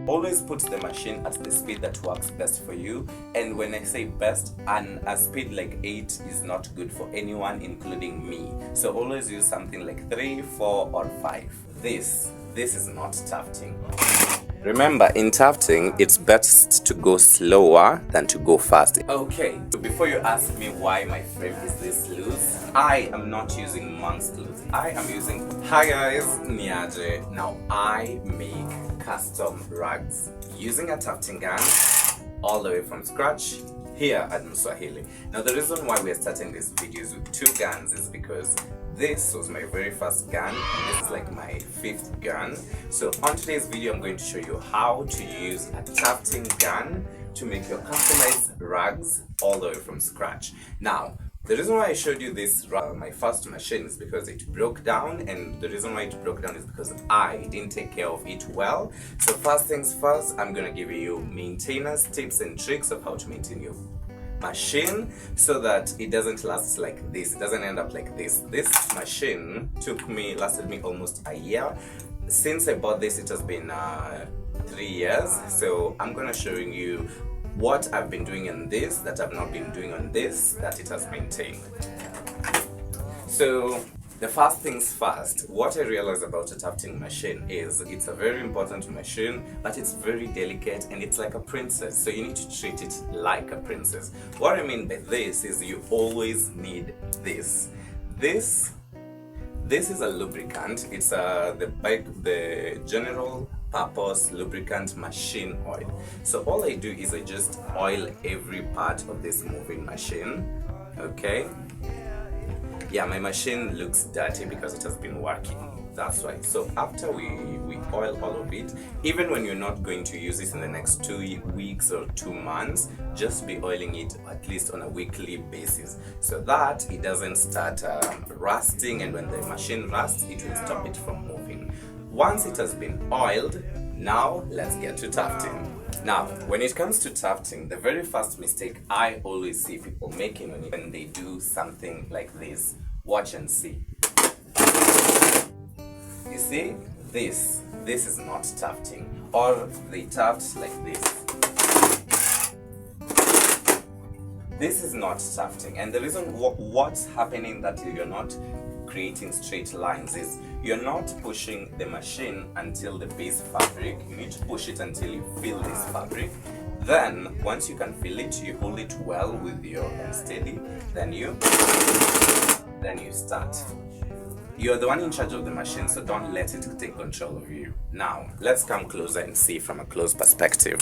always put the machine at the speed that works best for you. And when I say best, a speed like 8 is not good for anyone, including me. So always use something like 3, 4, or 5. This is not tufting. Remember, in tufting, it's best to go slower than to go fast. Okay, so before you ask me why my frame is this loose, I am not using monk's glue. I am using, hi guys, Niaje. Now I make custom rugs using a tufting gun all the way from scratch here at Mswahili. Now the reason why we are starting these videos with 2 guns is because this was my very first gun and this is like my 5th gun. So on today's video I'm going to show you how to use a tufting gun to make your customized rugs all the way from scratch. Now the reason why I showed you this my first machine is because it broke down, and the reason why it broke down is because I didn't take care of it well. So first things first, I'm gonna give you maintenance tips and tricks of how to maintain your machine so that it doesn't last like this, it doesn't end up like this. This machine lasted me almost a year. Since I bought this, it has been 3 years. So I'm gonna showing you what I've been doing in this that I've not been doing on this that it has maintained. So the first things first, what I realized about a tufting machine is it's a very important machine, but it's very delicate and it's like a princess, so you need to treat it like a princess. What I mean by this is you always need this. This is a lubricant. It's the general purpose lubricant machine oil. So all I do is I just oil every part of this moving machine. Okay, yeah, my machine looks dirty because it has been working, that's why. So after we oil all of it, even when you're not going to use it in the next 2 weeks or 2 months, just be oiling it at least on a weekly basis so that it doesn't start rusting, and when the machine rusts, it will stop it from moving. Once it has been oiled, now let's get to tufting. Now, when it comes to tufting, the very first mistake I always see people making when they do something like this, watch and see. You see, this is not tufting, or they tuft like this. This is not tufting, and the reason what's happening that you're not creating straight lines is you're not pushing the machine until the base fabric. You need to push it until you feel this fabric. Then once you can feel it, you hold it well with your hand steady, then you start. You're the one in charge of the machine, so don't let it take control of you. Now let's come closer and see from a close perspective.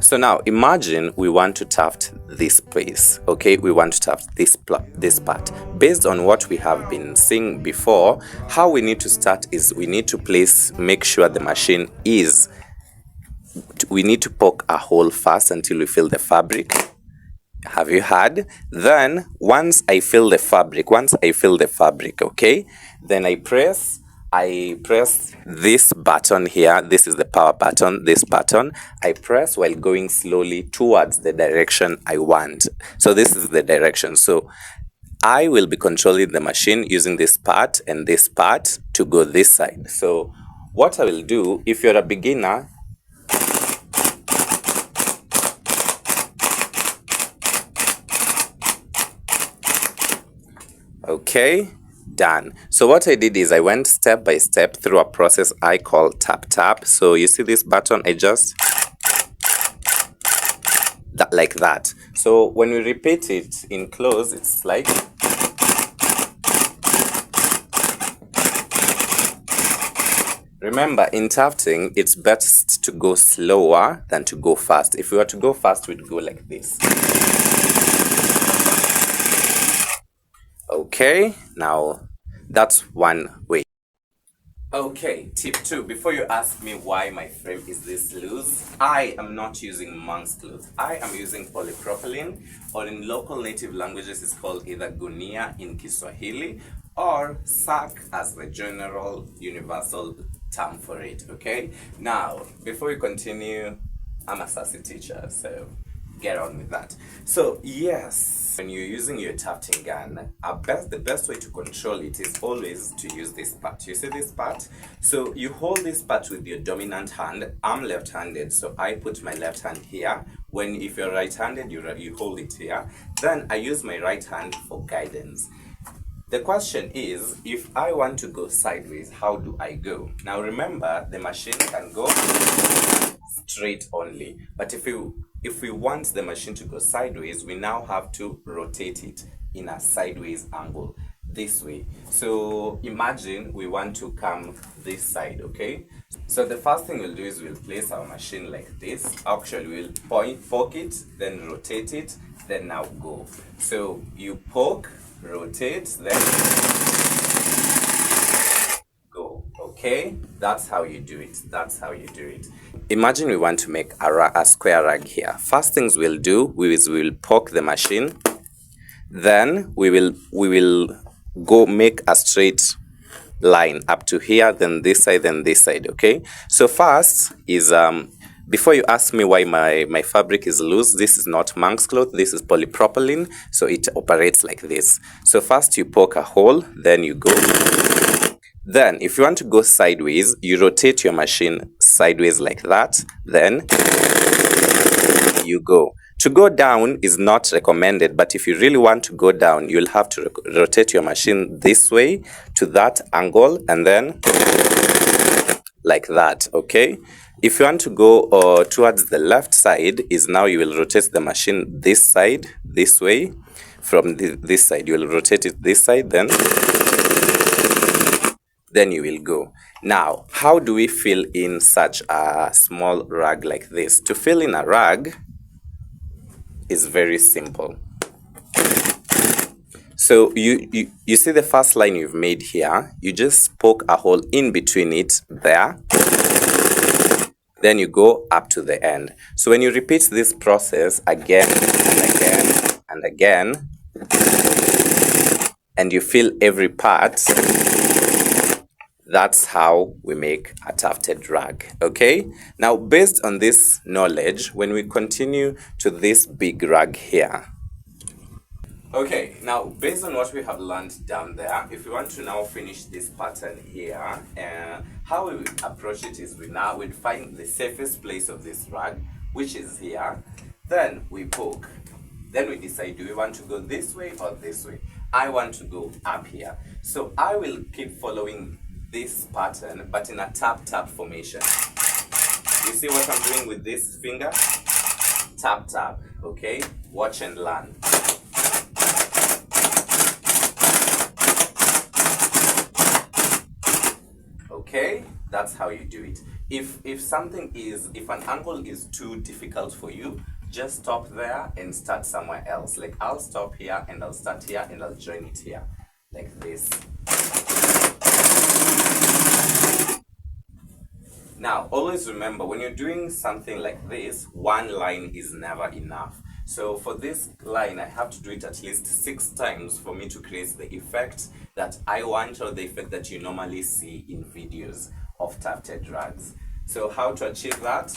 So now imagine we want to tuft this piece, okay? We want to tuft this part. Based on what we have been seeing before, how we need to start is we need to make sure the machine is, we need to poke a hole first until we feel the fabric. Have you heard? Then once I feel the fabric, okay, then I press this button here. This is the power button. This button I press while going slowly towards the direction I want. So this is the direction. So I will be controlling the machine using this part and this part to go this side. So what I will do, if you're a beginner, okay, done. So what I did is I went step by step through a process I call tap tap. So you see this button, I just like that. So when we repeat it in close, it's like, remember in tufting it's best to go slower than to go fast. If we were to go fast, we'd go like this. Okay, now that's one way. Okay, tip 2. Before you ask me why my frame is this loose, I am not using monk's glue. I am using polypropylene, or in local native languages it's called either gunia in Kiswahili or sack as the general universal term for it, okay? Now, before we continue, I'm a sassy teacher, so get on with that. So yes, when you're using your tufting gun, the best way to control it is always to use this part. You see this part? So you hold this part with your dominant hand. I'm left-handed, so I put my left hand here. If you're right-handed, you hold it here. Then I use my right hand for guidance. The question is, if I want to go sideways, how do I go? Now remember, the machine can go straight only, but if we want the machine to go sideways, we now have to rotate it in a sideways angle this way. So imagine we want to come this side, okay? So the first thing we'll do is we'll place our machine like this. Actually, we'll poke it, then rotate it, then now go. So you poke, rotate, then go. Okay, that's how you do it. That's how you do it. Imagine we want to make a square rag here. First things we'll do is we will poke the machine, then we will go make a straight line up to here, then this side. Okay, so first is before you ask me why my fabric is loose, this is not monk's cloth, this is polypropylene, so it operates like this. So first you poke a hole, then you go. Then if you want to go sideways, you rotate your machine sideways like that, then you go. To go down is not recommended, but if you really want to go down, you'll have to rotate your machine this way to that angle, and then like that, okay? If you want to go towards the left side, is now you will rotate the machine this side, this way. From this side, you will rotate it this side, then you will go. Now, how do we fill in such a small rag like this? To fill in a rag is very simple. So you see the first line you've made here, you just poke a hole in between it there, then you go up to the end. So when you repeat this process again and again and again, and you fill every part, that's how we make a tufted rag. Okay, now based on this knowledge, when we continue to this big rag here, okay, now based on what we have learned down there, if we want to now finish this pattern here, how we would approach it is we now would find the safest place of this rag, which is here. Then we poke. Then we decide, do we want to go this way or this way? I want to go up here. So I will keep following this pattern, but in a tap formation. You see what I'm doing with this finger? Tap, okay? Watch and learn. Okay, that's how you do it. If an angle is too difficult for you, just stop there and start somewhere else. Like I'll stop here and I'll start here and I'll join it here, like this. Now, always remember, when you're doing something like this, one line is never enough. So for this line, I have to do it at least 6 times for me to create the effect that I want, or the effect that you normally see in videos of tufted rags. So how to achieve that?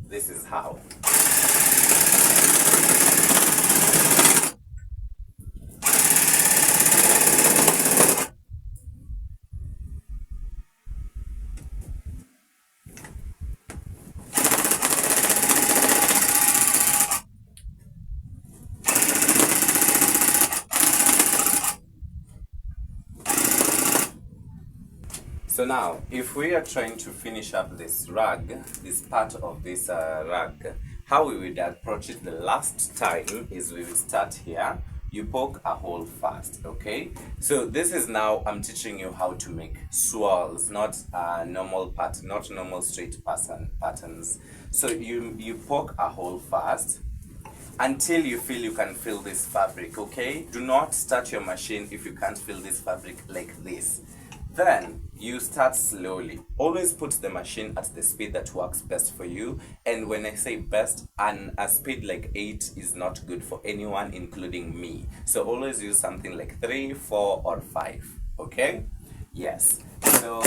This is how. So now, if we are trying to finish up this rag, this part of this rag, how we would approach it the last time is we will start here. You poke a hole first, okay? So this is now, I'm teaching you how to make swirls, not normal pattern, not normal straight patterns. So you poke a hole first until you feel you can fill this fabric, okay? Do not start your machine if you can't fill this fabric like this. Then you start slowly. Always put the machine at the speed that works best for you. And when I say best, a speed like 8 is not good for anyone, including me. So always use something like 3, 4, or 5. Okay? Yes. So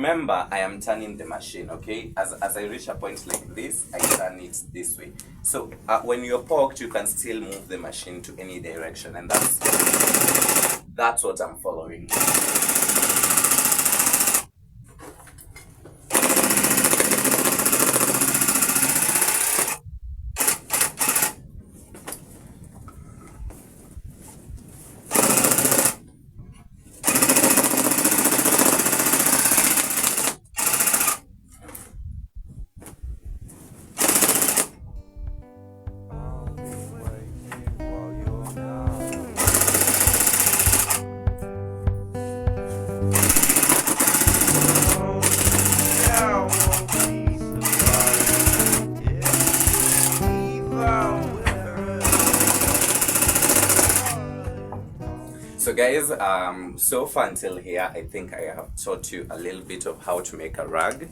remember, I am turning the machine, okay? As I reach a point like this, I turn it this way. So when you're poked, you can still move the machine to any direction, and that's what I'm following. So guys, so far until here, I think I have taught you a little bit of how to make a rug.